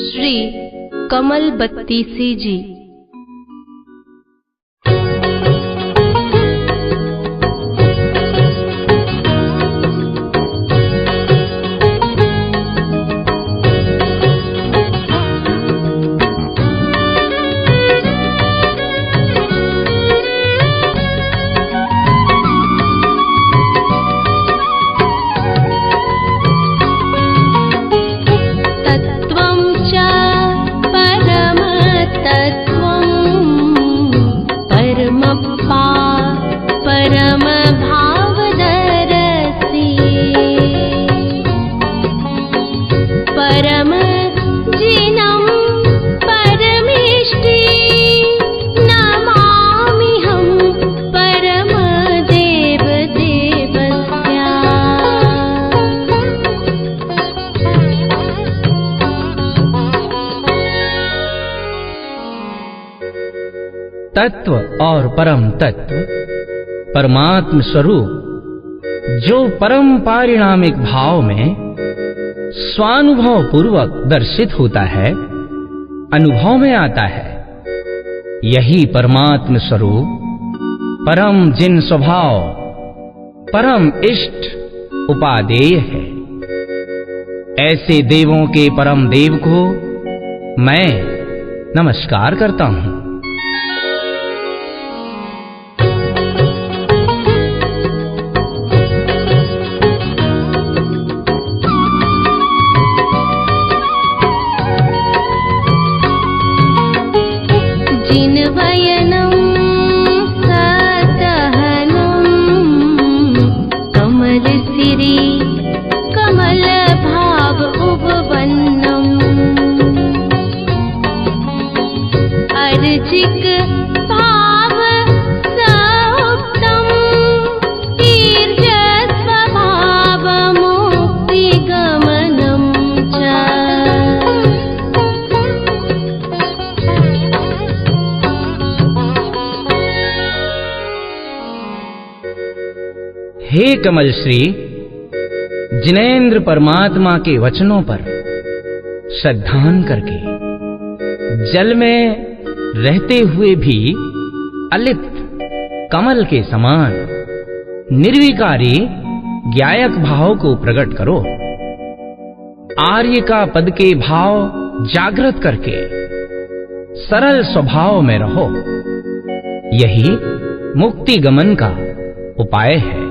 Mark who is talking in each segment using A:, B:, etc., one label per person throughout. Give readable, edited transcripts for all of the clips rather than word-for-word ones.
A: श्री कमल बत्तीसी जी।
B: तत्व और परम तत्व, परमात्म स्वरूप, जो परम पारिणामिक भाव में स्वानुभव पूर्वक दर्शित होता है, अनुभव में आता है, यही परमात्म स्वरूप, परम जिन स्वभाव, परम इष्ट उपादेय है। ऐसे देवों के परम देव को मैं नमस्कार करता हूं। हे कमल श्री, जिनेंद्र परमात्मा के वचनों पर श्रद्धान करके जल में रहते हुए भी अलिप्त कमल के समान निर्विकारी ज्ञायक भाव को प्रकट करो। आर्य का पद के भाव जागृत करके सरल स्वभाव में रहो, यही मुक्ति गमन का उपाय है।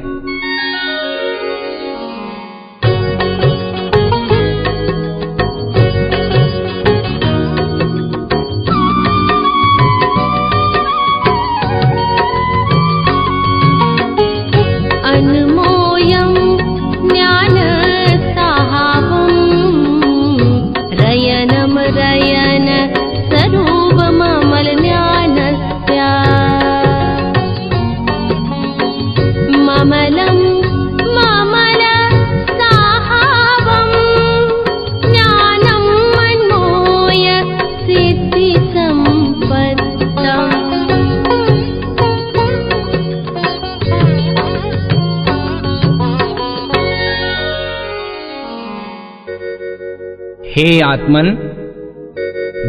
B: हे आत्मन,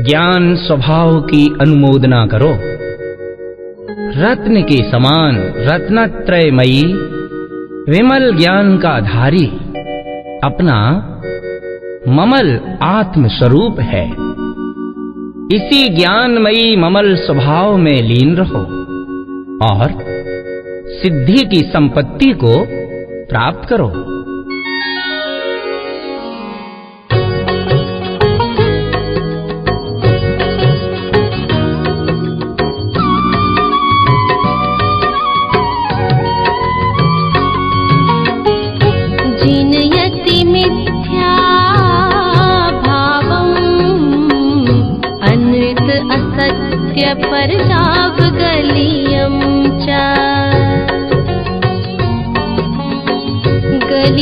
B: ज्ञान स्वभाव की अनुमोदना करो। रत्न के समान रत्नत्रयमयी विमल ज्ञान का धारी अपना ममल आत्म स्वरूप है। इसी ज्ञानमयी ममल स्वभाव में लीन रहो और सिद्धि की संपत्ति को प्राप्त करो।
A: पर जाव गलियम चा गल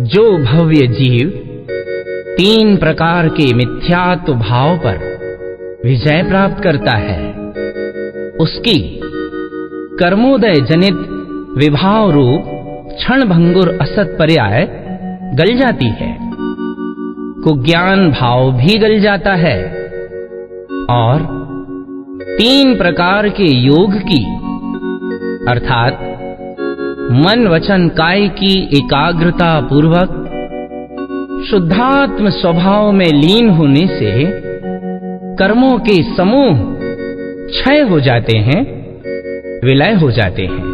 B: जो भव्य जीव 3 प्रकार के मिथ्यात्व भाव पर विजय प्राप्त करता है, उसकी कर्मोदय जनित विभाव रूप क्षणभंगुर असत पर्याय गल जाती है, कुज्ञान भाव भी गल जाता है और 3 प्रकार के योग की अर्थात मन वचन काय की एकाग्रता पूर्वक शुद्धात्म स्वभाव में लीन होने से कर्मों के समूह क्षय हो जाते हैं, विलय हो जाते हैं।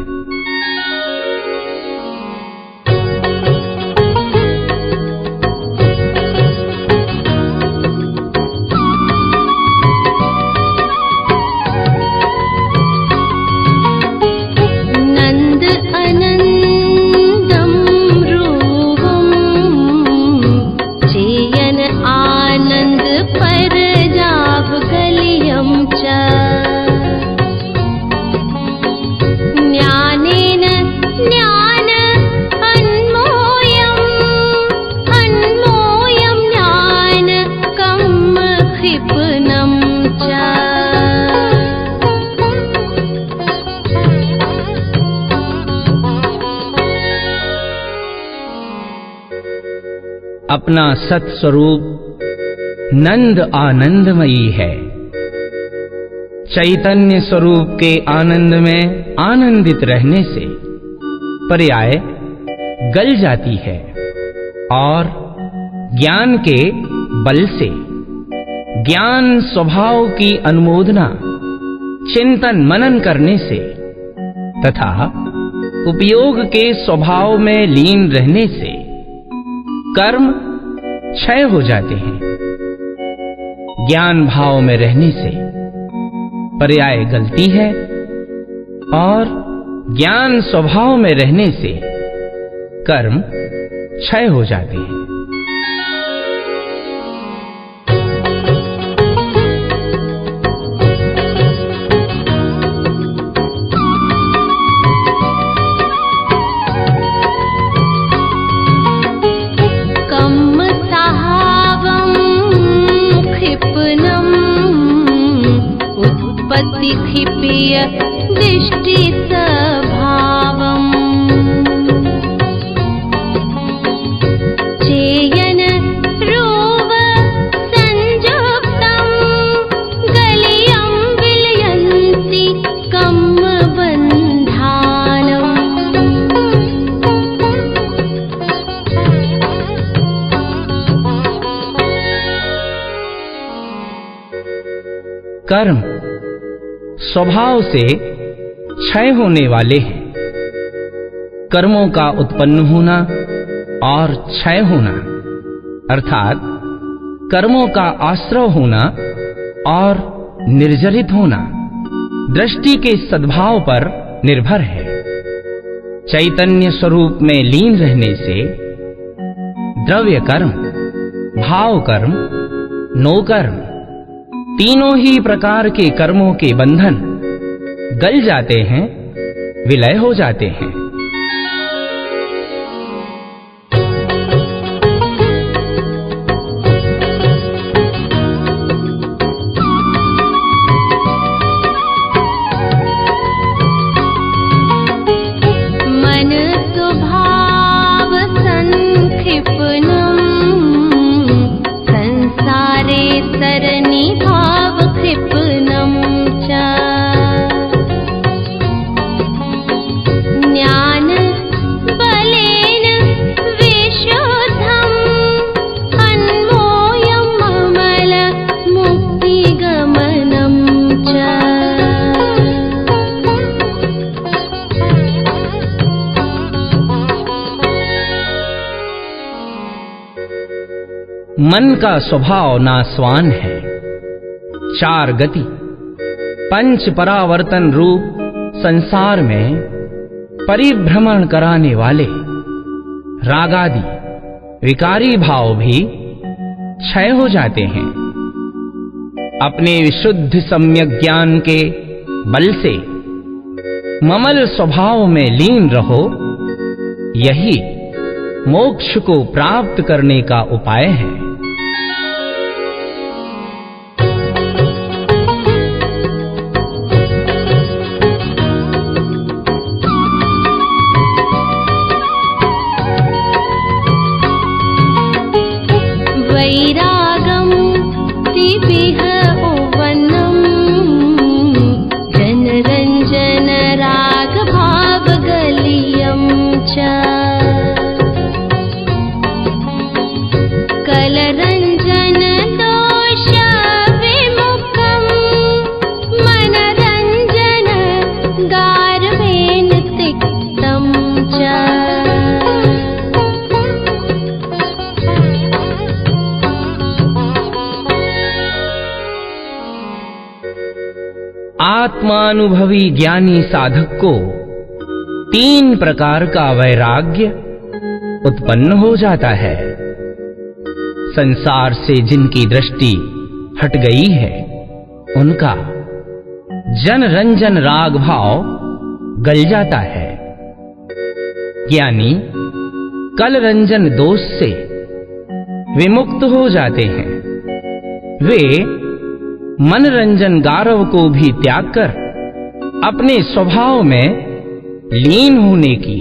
B: अपना सत्स्वरूप नंद आनंदमयी है। चैतन्य स्वरूप के आनंद में आनंदित रहने से पर्याय गल जाती है और ज्ञान के बल से ज्ञान स्वभाव की अनुमोदना चिंतन मनन करने से तथा उपयोग के स्वभाव में लीन रहने से कर्म क्षय हो जाते हैं। ज्ञान भाव में रहने से पर्याय गलती है और ज्ञान स्वभाव में रहने से कर्म क्षय हो जाते हैं।
A: क्षिप्य दृष्टि स्वभावम् चेयन रूप संयुक्तं गलियं विलयन्ति कम्मबन्धानम्।
B: कर्म स्वभाव से क्षय होने वाले हैं। कर्मों का उत्पन्न होना और क्षय होना अर्थात कर्मों का आश्रय होना और निर्जरित होना दृष्टि के सद्भाव पर निर्भर है। चैतन्य स्वरूप में लीन रहने से द्रव्य कर्म, भाव कर्म, नो कर्म तीनों ही प्रकार के कर्मों के बंधन गल जाते हैं, विलय हो जाते हैं।
A: मन स्वभाव संक्षिप्तम् संसारे सरणी भाव क्षिप्तम् च ज्ञान बलेन विशुद्धम् अन्मोयम् अमल मुक्तिगमनम् च।
B: मन का स्वभाव नासवान है। 4 गति 5 परावर्तन रूप संसार में परिभ्रमण कराने वाले रागादि विकारी भाव भी क्षय हो जाते हैं। अपने विशुद्ध सम्यक ज्ञान के बल से ममल स्वभाव में लीन रहो, यही मोक्ष को प्राप्त करने का उपाय है।
A: वैरागं तिविह ओवनं जनरञ्जन राग भाव गलियं च कलरञ्जन दोष विमुक्तं मनरञ्जन गार्वेण तिक्तं च।
B: आत्मानुभवी ज्ञानी साधक को 3 प्रकार का वैराग्य उत्पन्न हो जाता है। संसार से जिनकी दृष्टि हट गई है उनका जन रंजन राग भाव गल जाता है। ज्ञानी कल रंजन दोष से विमुक्त हो जाते हैं। वे मनरंजन गारव को भी त्याग कर अपने स्वभाव में लीन होने की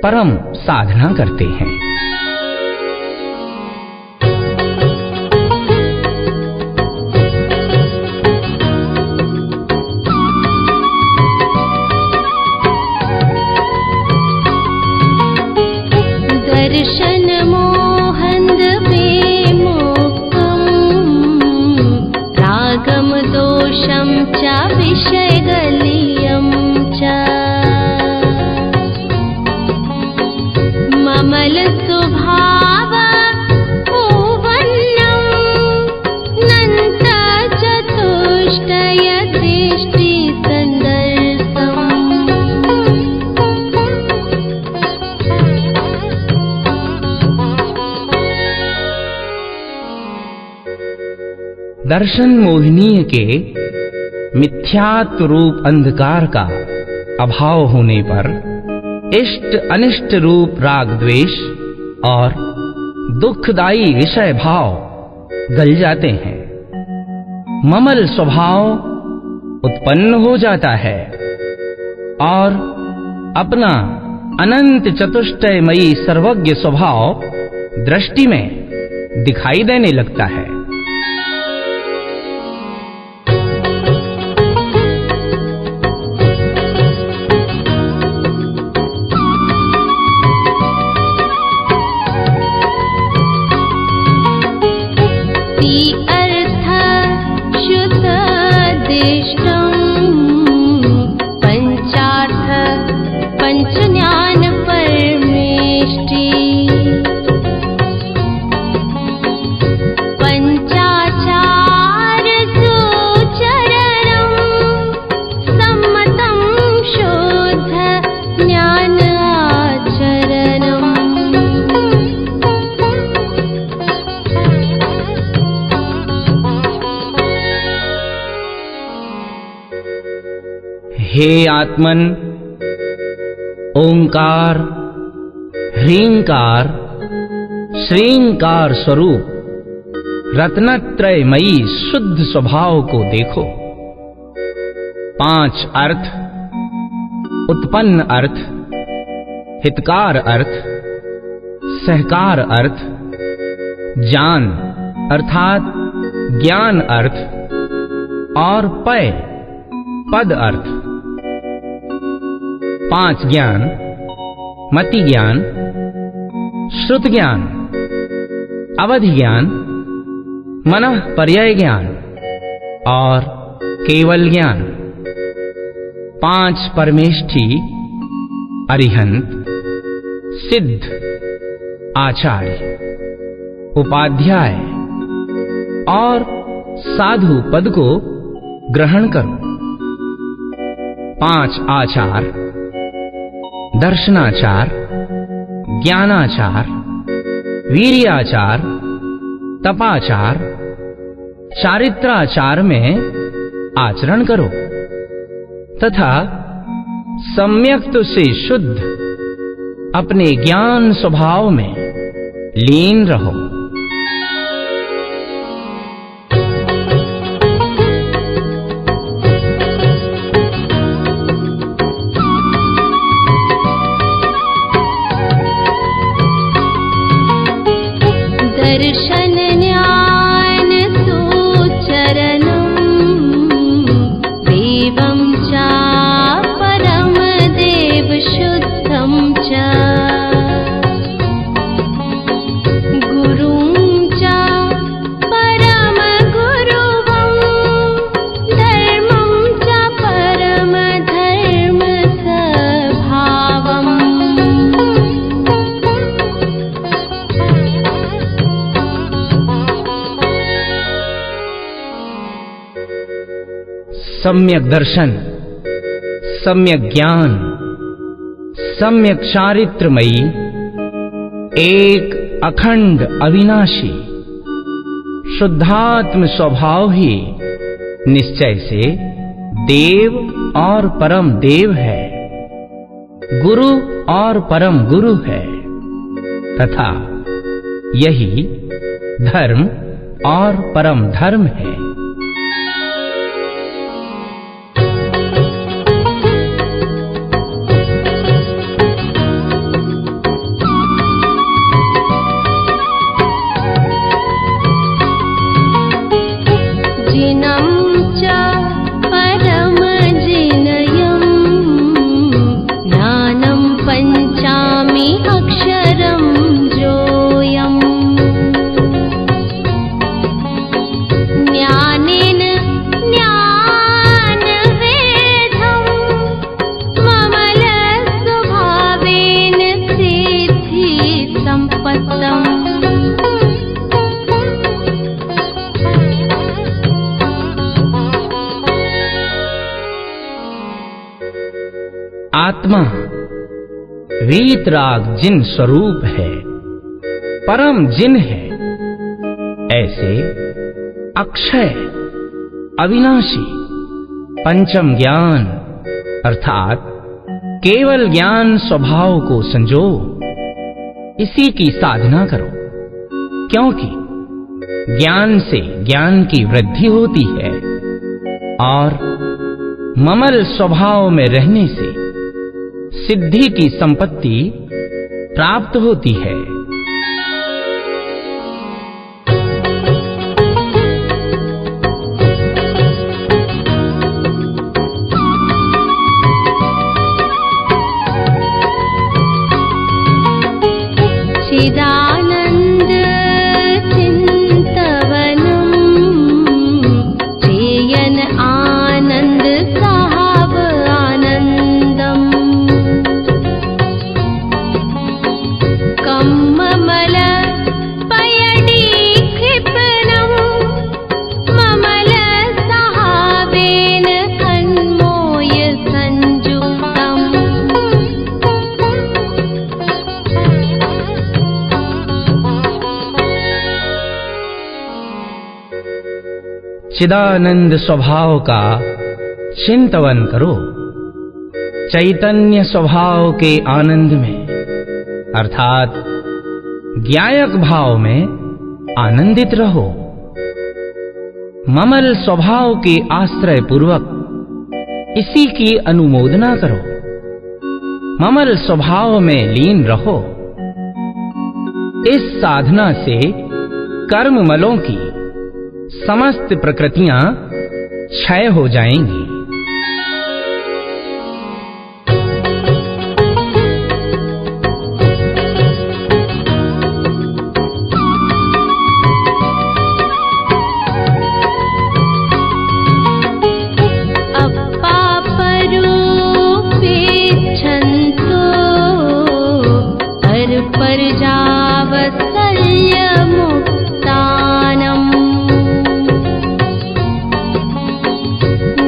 B: परम साधना करते हैं।
A: दर्शन मोहन्द विमुक्तं रागम दोषं च विषय गलियं च ममल स्वभाव ओवन्नं नन्त चतुष्टय दृष्टि
B: दर्शन मोहिनीय के मिथ्यात्व रूप अंधकार का अभाव होने पर इष्ट अनिष्ट रूप राग द्वेष और दुखदायी विषय भाव गल जाते हैं। ममल स्वभाव उत्पन्न हो जाता है और अपना अनंत चतुष्टयमयी सर्वज्ञ स्वभाव दृष्टि में दिखाई देने लगता है।
A: अर्थ शुद्ध दिष्टं पंचार्थ पंच ज्ञान परमेष्टि पंचाचार सुचरणं सम्मतं शुद्ध ज्ञान आचरणम्।
B: हे आत्मन, ओंकार ह्रींकार श्रींकार स्वरूप रत्नत्रयमयी शुद्ध स्वभाव को देखो। 5 अर्थ, उत्पन्न अर्थ, हितकार अर्थ, सहकार अर्थ, जान अर्थात ज्ञान अर्थ और पय पद अर्थ। 5 ज्ञान, मति ज्ञान, श्रुत ज्ञान, अवधि ज्ञान, मनः पर्याय ज्ञान और केवल ज्ञान। 5 परमेष्ठी, अरिहंत, सिद्ध, आचार्य, उपाध्याय और साधु पद को ग्रहण करो। 5 आचार, दर्शनाचार, ज्ञानाचार, वीर्याचार, तपाचार, चारित्राचार में आचरण करो तथा सम्यक्त से शुद्ध अपने ज्ञान स्वभाव में लीन रहो।
A: दर्शन ज्ञान सुचरणं देवं च परम देव शुद्धं च गुरुं च परम गुरुवं धर्मं च परम धर्म स्वभावम्।
B: सम्यक दर्शन, सम्यक ज्ञान, सम्यक चारित्रमयी एक अखंड अविनाशी शुद्धात्म स्वभाव ही निश्चय से देव और परम देव है, गुरु और परम गुरु है तथा यही धर्म और परम धर्म है। आत्मा वीतराग जिन स्वरूप है, परम जिन है, ऐसे अक्षय अविनाशी पंचम ज्ञान अर्थात केवल ज्ञान स्वभाव को संजो, इसी की साधना करो, क्योंकि ज्ञान से ज्ञान की वृद्धि होती है और ममल स्वभाव में रहने से सिद्धि की संपत्ति प्राप्त होती है।
A: चिदानंद चिंतवनम चेयन आनंद साहब आनंदम कम्ममल पयडी क्षिपणम ममल साहावेन अन्मोय संयुक्तम।
B: चिदानंद स्वभाव का चिंतवन करो, चैतन्य स्वभाव के आनंद में अर्थात ज्ञायक भाव में आनंदित रहो। ममल स्वभाव के आश्रय पूर्वक इसी की अनुमोदना करो, ममल स्वभाव में लीन रहो। इस साधना से कर्ममलों की समस्त प्रकृतियां क्षय हो जाएंगी।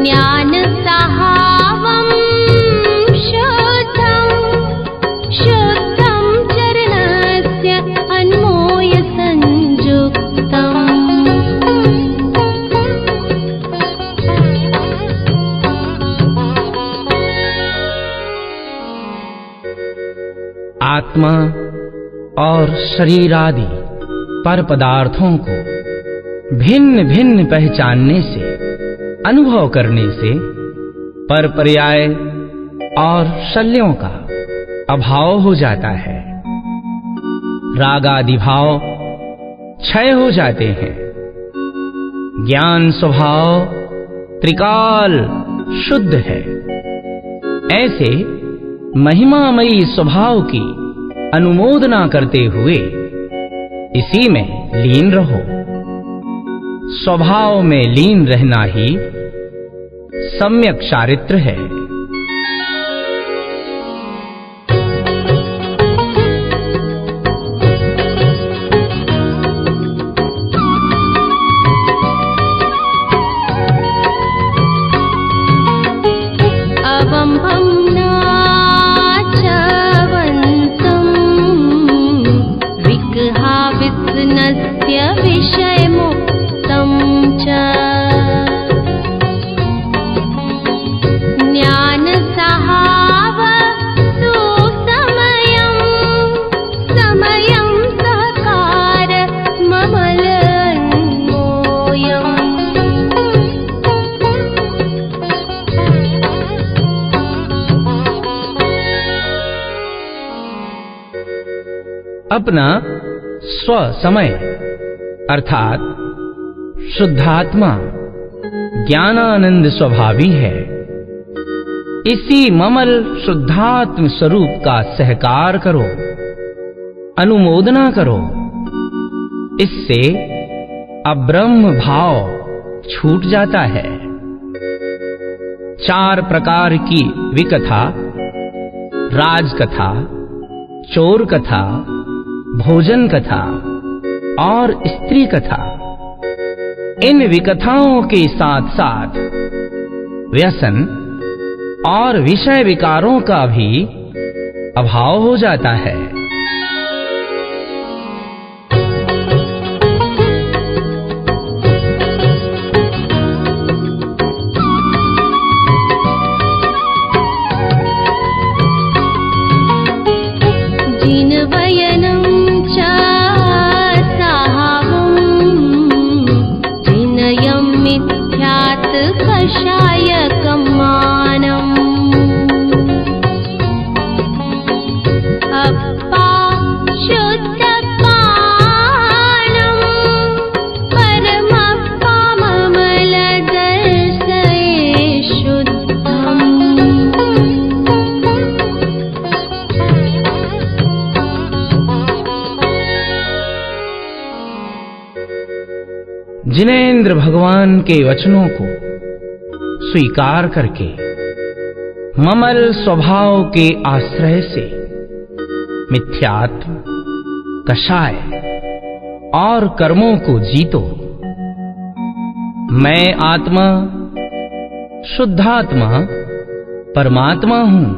A: ज्ञान
B: आत्मा और शरीर आदि पर पदार्थों को भिन्न भिन्न पहचानने से, अनुभव करने से पर पर्याय और शल्यों का अभाव हो जाता है। राग आदि भाव क्षय हो जाते हैं। ज्ञान स्वभाव त्रिकाल शुद्ध है। ऐसे महिमामयी स्वभाव की अनुमोदना करते हुए इसी में लीन रहो। स्वभाव में लीन रहना ही सम्यक चारित्र है। अपना स्व समय अर्थात शुद्धात्मा ज्ञानानंद स्वभावी है। इसी ममल शुद्धात्म स्वरूप का सहकार करो, अनुमोदना करो। इससे अब्रह्म भाव छूट जाता है। 4 प्रकार की विकथा, राजकथा, चोर कथा, भोजन कथा और स्त्री कथा, इन विकथाओं के साथ साथ व्यसन और विषय विकारों का भी अभाव हो जाता है। जिनेंद्र भगवान के वचनों को स्वीकार करके ममल स्वभाव के आश्रय से मिथ्यात्व, कषाय और कर्मों को जीतो। मैं आत्मा, शुद्धात्मा, परमात्मा हूं।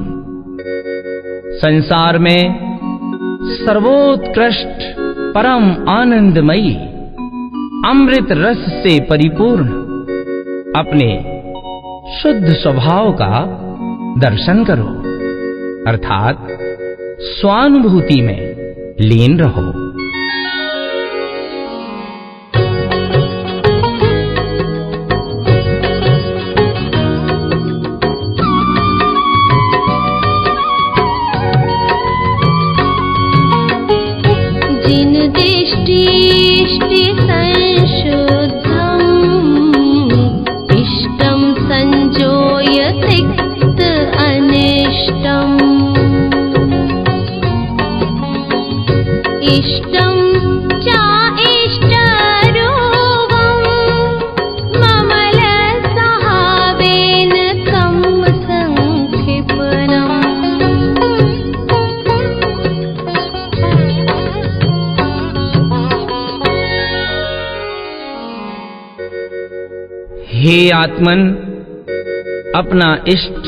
B: संसार में सर्वोत्कृष्ट परम आनंदमयी अमृत रस से परिपूर्ण अपने शुद्ध स्वभाव का दर्शन करो, अर्थात स्वानुभूति में लीन रहो।
A: जिन दृष्टि संशुद्धम् इष्टं संजोय तिक्त अनिष्टम् इष्टं च इष्टरूपं ममल सहावेन तं संक्षिपणम्।
B: हे आत्मन, अपना इष्ट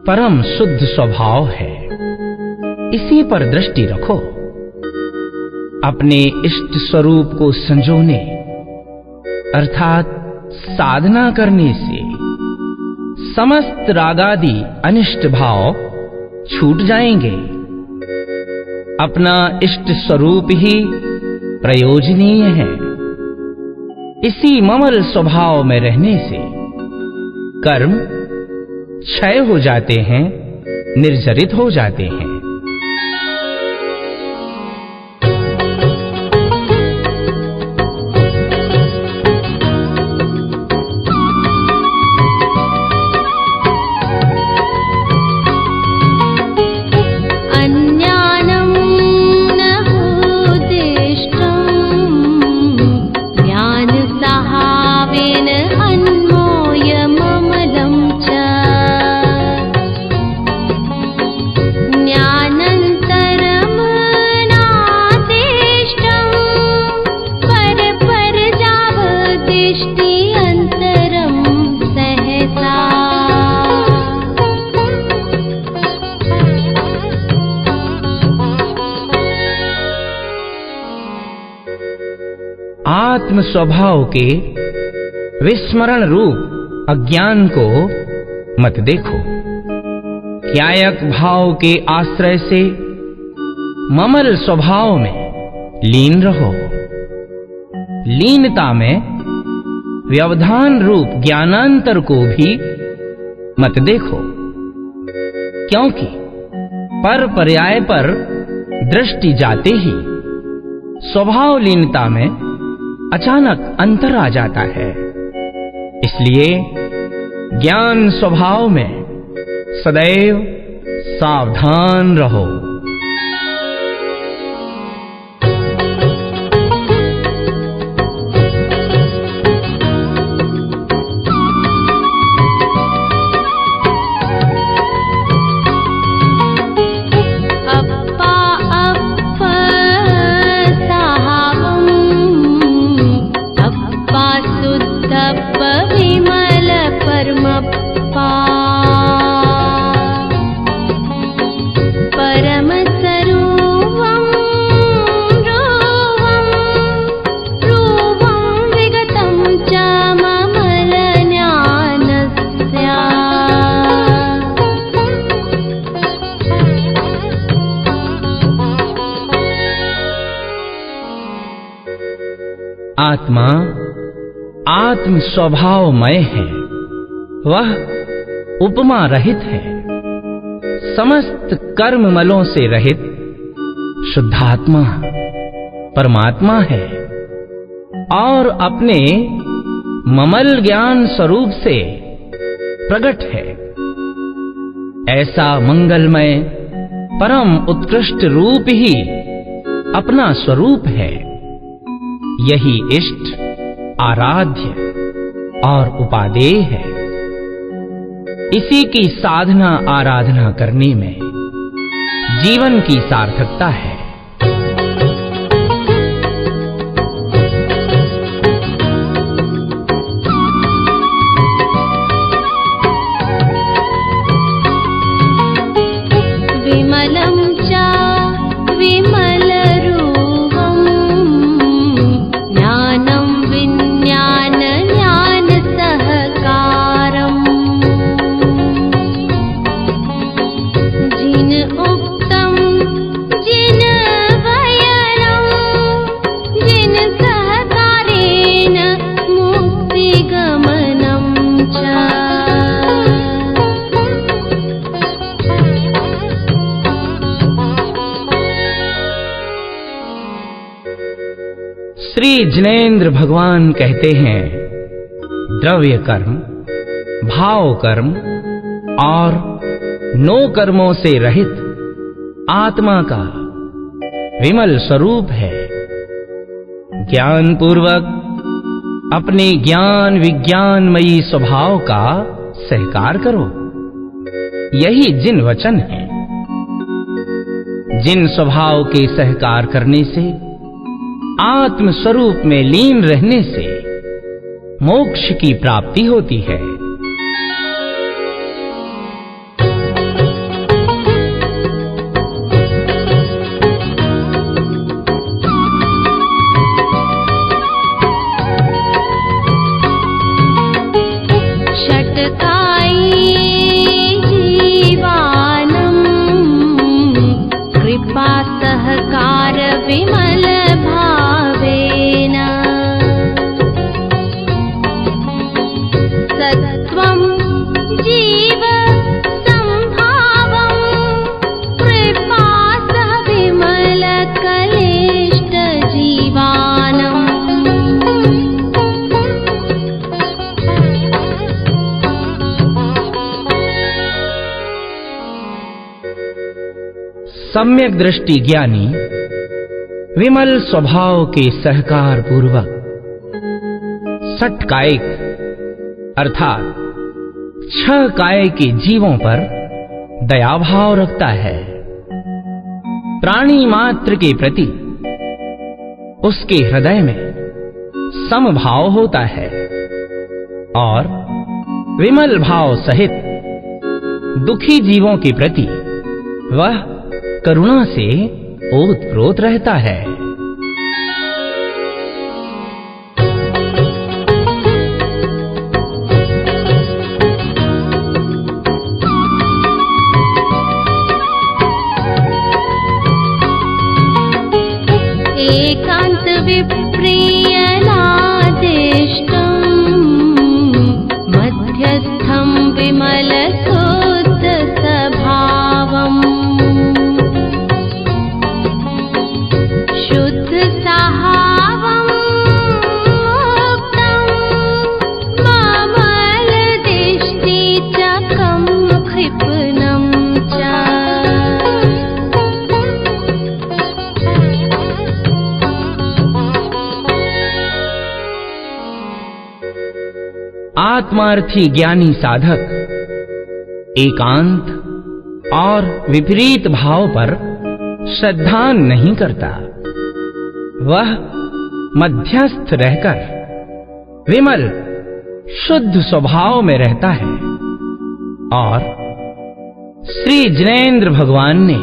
B: परम शुद्ध स्वभाव है, इसी पर दृष्टि रखो। अपने इष्ट स्वरूप को संजोने अर्थात साधना करने से समस्त रागादि अनिष्ट भाव छूट जाएंगे। अपना इष्ट स्वरूप ही प्रयोजनीय है। इसी ममल स्वभाव में रहने से कर्म क्षय हो जाते हैं, निर्जरित हो जाते हैं। आत्म स्वभाव के विस्मरण रूप अज्ञान को मत देखो। न्यायक भाव के आश्रय से ममल स्वभाव में लीन रहो। लीनता में व्यवधान रूप ज्ञानांतर को भी मत देखो, क्योंकि पर पर्याय पर दृष्टि जाते ही स्वभाव लीनता में अचानक अंतर आ जाता है। इसलिए ज्ञान स्वभाव में सदैव सावधान रहो। आत्मा आत्म स्वभावमय है, वह उपमा रहित है, समस्त कर्म मलों से रहित शुद्धात्मा परमात्मा है और अपने ममल ज्ञान स्वरूप से प्रकट है। ऐसा मंगलमय परम उत्कृष्ट रूप ही अपना स्वरूप है। यही इष्ट, आराध्य और उपादेय है। इसी की साधना आराधना करने में जीवन की सार्थकता है।
A: विमलं च विमल रूपं ज्ञानं विज्ञान ज्ञान सहकारम् जिन उक्तं जिन वयनं जिन सहकारेण मुक्तिगमनं च।
B: श्री जिनेंद्र भगवान कहते हैं, द्रव्य कर्म, भाव कर्म और नो कर्मों से रहित आत्मा का विमल स्वरूप है। ज्ञान पूर्वक अपने ज्ञान विज्ञानमयी स्वभाव का सहकार करो। यही जिन वचन है। जिन स्वभाव के सहकार करने से, आत्म स्वरूप में लीन रहने से मोक्ष की प्राप्ति होती है।
A: षट्काई जीवानं कृपा सह
B: सम्यक दृष्टि ज्ञानी विमल स्वभाव के सहकार पूर्वक सटकायिक अर्थात 6 काय के जीवों पर दयाभाव रखता है। प्राणी मात्र के प्रति उसके हृदय में समभाव होता है और विमल भाव सहित दुखी जीवों के प्रति वह करुणा से ओतप्रोत रहता है।
A: एकांत विप्रियनादिष्टम् मध्यस्थं विमल शुद्ध स्वभावम् शुद्ध सहावम् मुक्तं ममल दृष्टि चकं क्षिपणं च।
B: आत्मार्थी ज्ञानी साधक एकांत और विपरीत भाव पर श्रद्धा नहीं करता। वह मध्यस्थ रहकर विमल शुद्ध स्वभाव में रहता है और श्री जिनेंद्र भगवान ने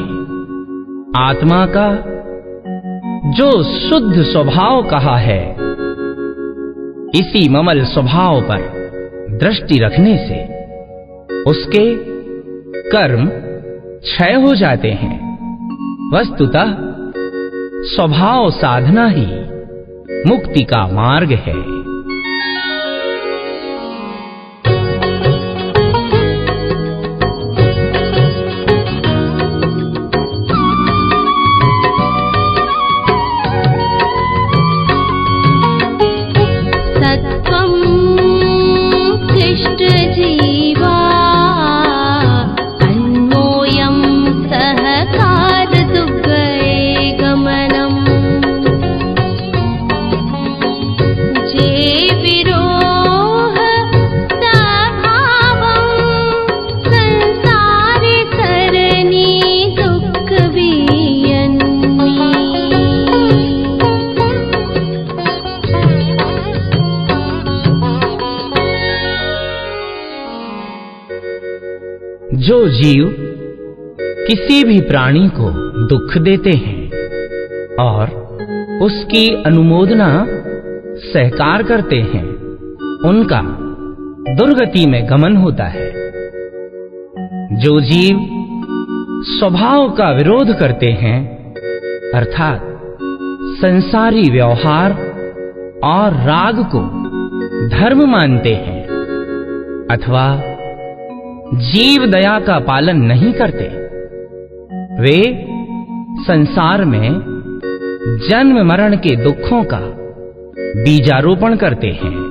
B: आत्मा का जो शुद्ध स्वभाव कहा है, इसी ममल स्वभाव पर दृष्टि रखने से उसके कर्म क्षय हो जाते हैं। वस्तुतः स्वभाव साधना ही मुक्ति का मार्ग है।
A: जीवा अन्योयं सहकार दुग्गये गमनम् जे विरोह स्वभावं संसारे सरणी दुःख वियन्नी।
B: जो जीव किसी भी प्राणी को दुख देते हैं और उसकी अनुमोदना सहकार करते हैं, उनका दुर्गति में गमन होता है। जो जीव स्वभाव का विरोध करते हैं अर्थात संसारी व्यवहार और राग को धर्म मानते हैं अथवा जीव दया का पालन नहीं करते, वे संसार में जन्म मरण के दुखों का बीजारोपण करते हैं।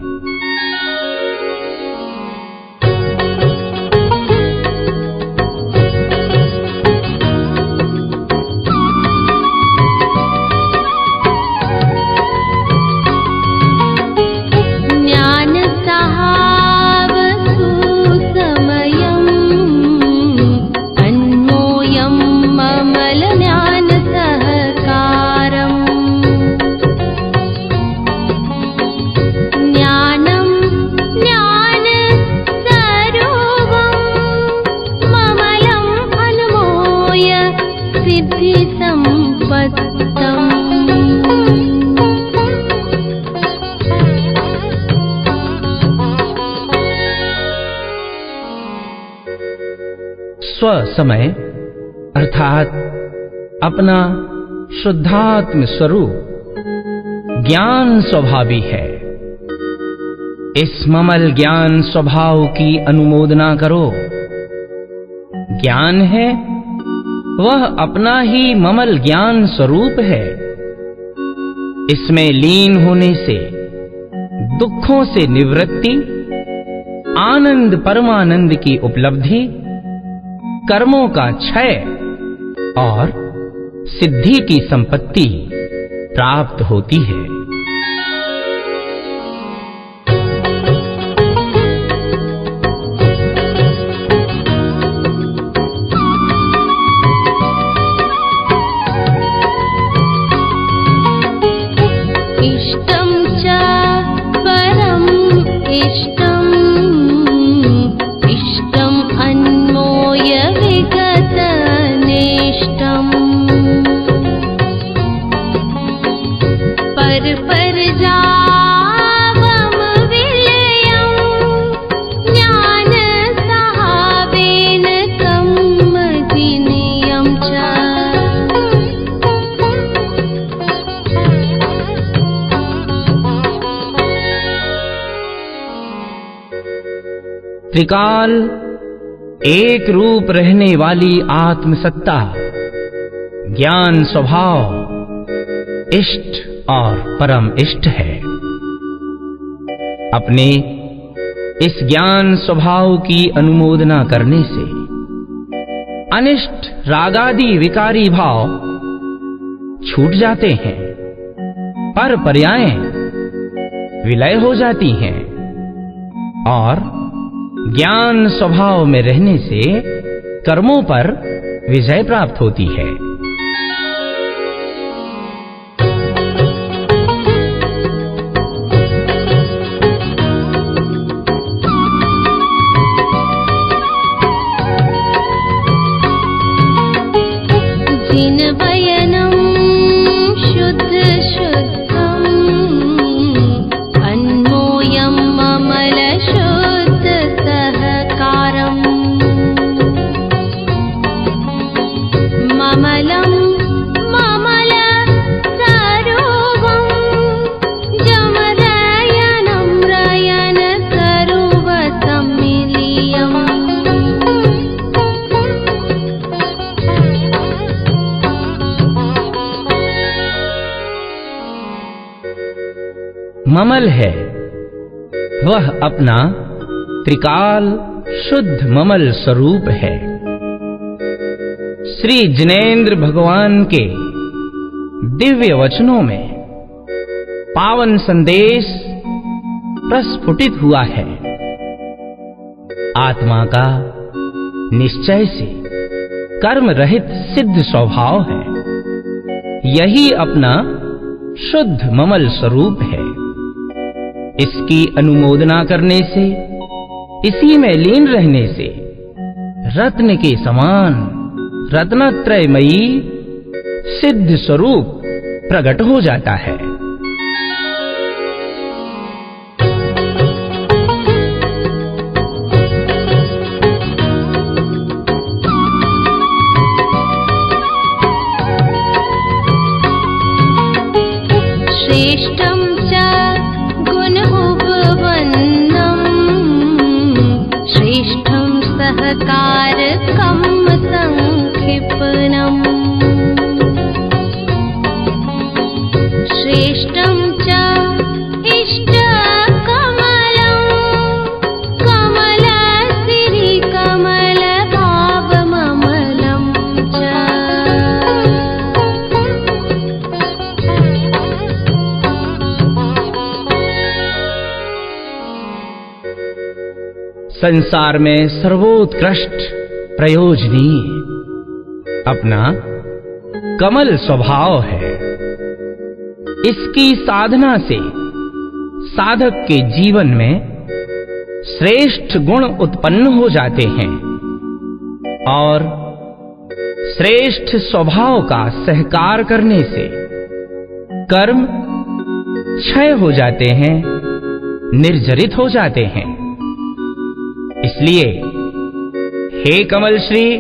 B: स्व समय अर्थात अपना शुद्धात्म स्वरूप ज्ञान स्वभावी है। इस ममल ज्ञान स्वभाव की अनुमोदना करो। ज्ञान है वह अपना ही ममल ज्ञान स्वरूप है। इसमें लीन होने से दुखों से निवृत्ति, आनंद परमानंद की उपलब्धि, कर्मों का क्षय और सिद्धि की संपत्ति प्राप्त होती है।
A: इष्टं च परम् इष्टम् इष्टम् अन्मोय विगतनेष्टम् पर जावम विलयम् ज्ञान सहावेन कम्मदिनीयं च।
B: त्रिकाल एक रूप रहने वाली आत्मसत्ता, ज्ञान स्वभाव, इष्ट और परम इष्ट है। अपने इस ज्ञान स्वभाव की अनुमोदना करने से अनिष्ट रागादि विकारी भाव छूट जाते हैं, पर पर्यायें विलय हो जाती हैं और ज्ञान स्वभाव में रहने से कर्मों पर विजय प्राप्त होती है।
A: जिनवयनं शुद्ध शुद्धम् अन्मोयं ममल शुद्ध सहकारम् ममलं ममल सरोवं जमरयनं रयन सरोव सम्मिलियम्।
B: ममल है वह अपना त्रिकाल शुद्ध ममल स्वरूप है। श्री जिनेंद्र भगवान के दिव्य वचनों में पावन संदेश प्रस्फुटित हुआ है। आत्मा का निश्चय से कर्म रहित सिद्ध स्वभाव है। यही अपना शुद्ध ममल स्वरूप है। इसकी अनुमोदना करने से, इसी में लीन रहने से रत्न के समान रत्नत्रयमयी सिद्ध स्वरूप प्रकट हो जाता है।
A: श्रेष्ठं च गुणोपवन्नं श्रेष्ठं सहकारकं संक्षिपणम् श्रेष्ठं च इष्टकमलं कमलसिरिकमलभावममलं च।
B: संसार में सर्वोत्कृष्ट प्रयोजनीय अपना कमल स्वभाव है। इसकी साधना से साधक के जीवन में श्रेष्ठ गुण उत्पन्न हो जाते हैं और श्रेष्ठ स्वभाव का सहकार करने से कर्म क्षय हो जाते हैं, निर्जरित हो जाते हैं। इसलिए हे कमल श्री,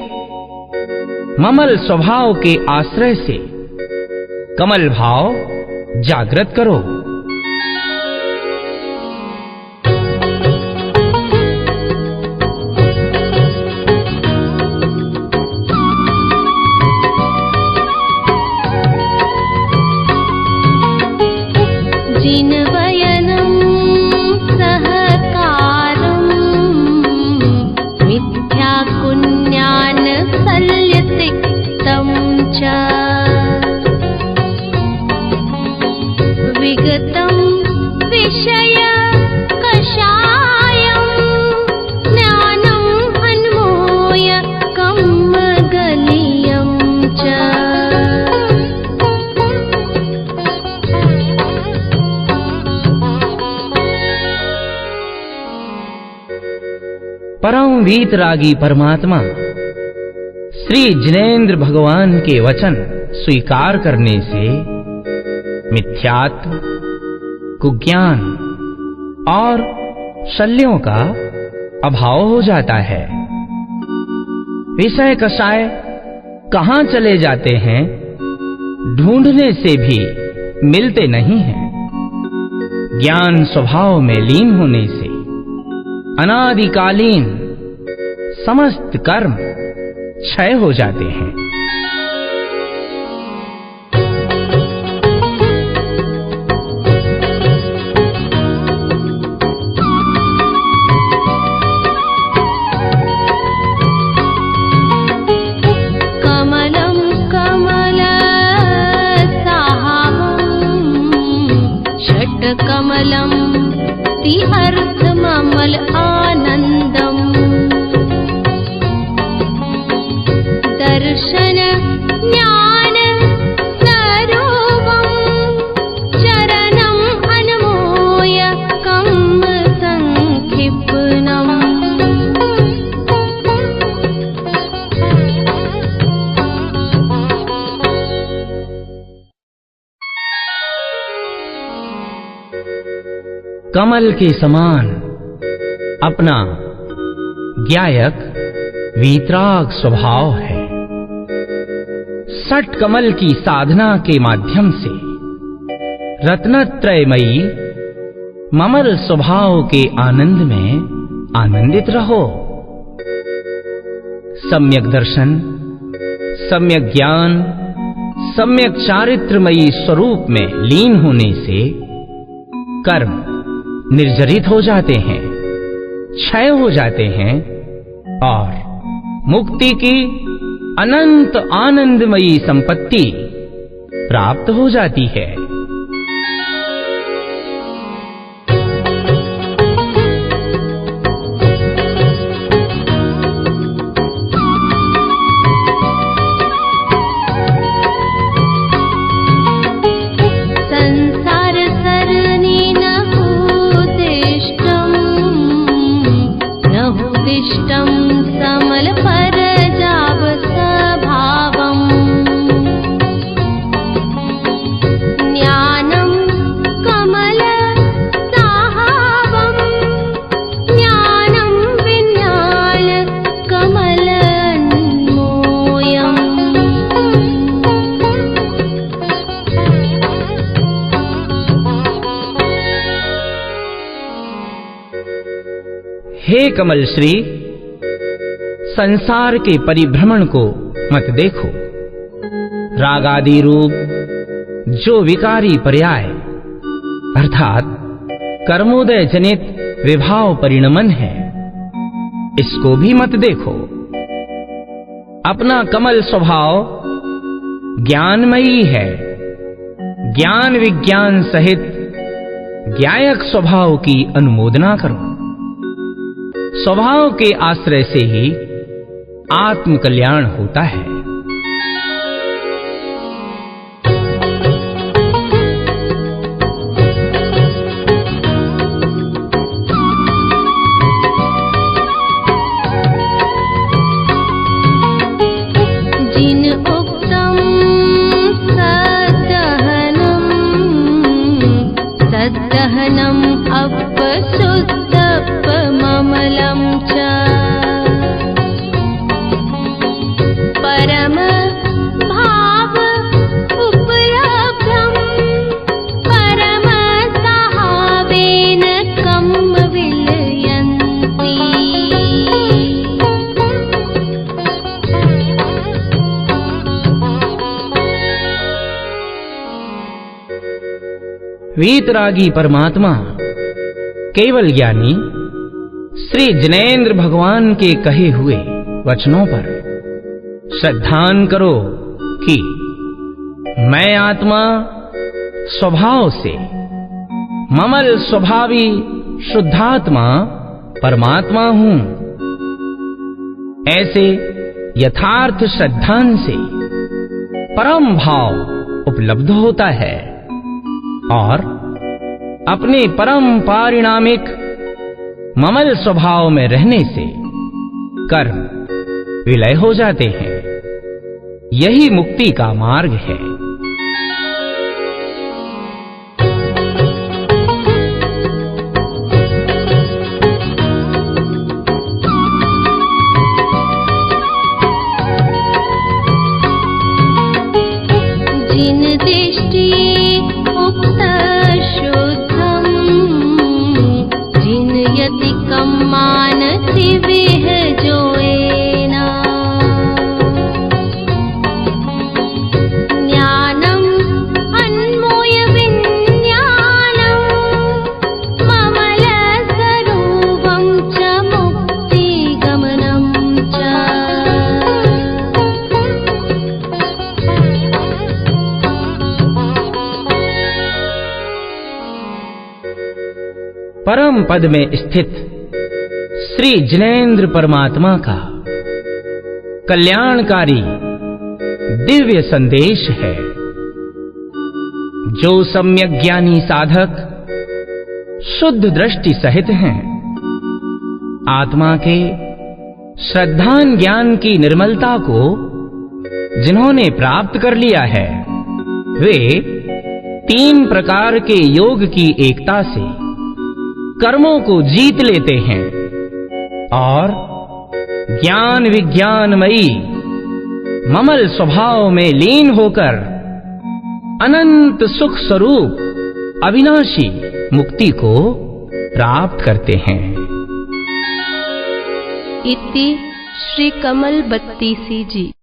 B: ममल स्वभाव के आश्रय से कमल भाव जागृत करो।
A: जिनवयनं सहकारम् मिथ्याकुण्यान् सल्यतिक्तं च।
B: वीतरागी परमात्मा श्री जिनेंद्र भगवान के वचन स्वीकार करने से मिथ्यात्व, कुज्ञान और शल्यों का अभाव हो जाता है। विषय कषाय कहां चले जाते हैं, ढूंढने से भी मिलते नहीं हैं। ज्ञान स्वभाव में लीन होने से अनादिकालीन समस्त कर्म क्षय हो जाते हैं।
A: कमलं षट्कमलं तिहर्थममल आनन्दम् दर्शन ज्ञान स्वरूपं चरणम् अनमोय कम् संक्षिप्नम्।
B: कमल के समान अपना ज्ञायक वीतराग स्वभाव है। षट कमल की साधना के माध्यम से रत्नत्रयमयी ममल स्वभाव के आनंद में आनंदित रहो। सम्यक दर्शन, सम्यक ज्ञान, सम्यक चारित्रमयी स्वरूप में लीन होने से कर्म निर्जरित हो जाते हैं, क्षय हो जाते हैं और मुक्ति की अनंत आनंदमयी संपत्ति प्राप्त हो जाती है।
A: समल पर जाब स्वभावम् ज्ञानं कमल साहावम् ज्ञानं विज्ञान कमलन्मोयम्।
B: हे कमल श्री, संसार के परिभ्रमण को मत देखो। रागादि रूप जो विकारी पर्याय अर्थात कर्मोदय जनित विभाव परिणमन है, इसको भी मत देखो। अपना कमल स्वभाव ज्ञानमयी है। ज्ञान विज्ञान सहित ज्ञायक स्वभाव की अनुमोदना करो। स्वभाव के आश्रय से ही आत्म कल्याण होता है।
A: जिन उक्तम सद्दहनम अपशुद्धपममलं च परम भाव उपलब्धं परम साहावेन कम विलयन्ति।
B: वीतरागी परमात्मा केवल ज्ञानी श्री जिनेंद्र भगवान के कहे हुए वचनों पर श्रद्धान करो कि मैं आत्मा स्वभाव से ममल स्वभावी शुद्धात्मा परमात्मा हूं। ऐसे यथार्थ श्रद्धान से परम भाव उपलब्ध होता है और अपने परम पारिणामिक ममल स्वभाव में रहने से कर्म विलय हो जाते हैं। यही मुक्ति का मार्ग है।
A: जिन दृष्टि उक्त शुद्धम, जिन यतिकम मानसि विह जोएना, ज्ञानम अन्मोय विज्ञानम, ममल स्वरूपम च मुक्ति गमनम च।
B: परम पद में स्थित श्री जिनेंद्र परमात्मा का कल्याणकारी दिव्य संदेश है। जो सम्यक ज्ञानी साधक शुद्ध दृष्टि सहित हैं, आत्मा के श्रद्धान ज्ञान की निर्मलता को जिन्होंने प्राप्त कर लिया है, वे 3 प्रकार के योग की एकता से कर्मों को जीत लेते हैं और ज्ञान विज्ञानमयी ममल स्वभाव में लीन होकर अनंत सुख स्वरूप अविनाशी मुक्ति को प्राप्त करते हैं।
C: इति श्री कमल बत्तीसी जी।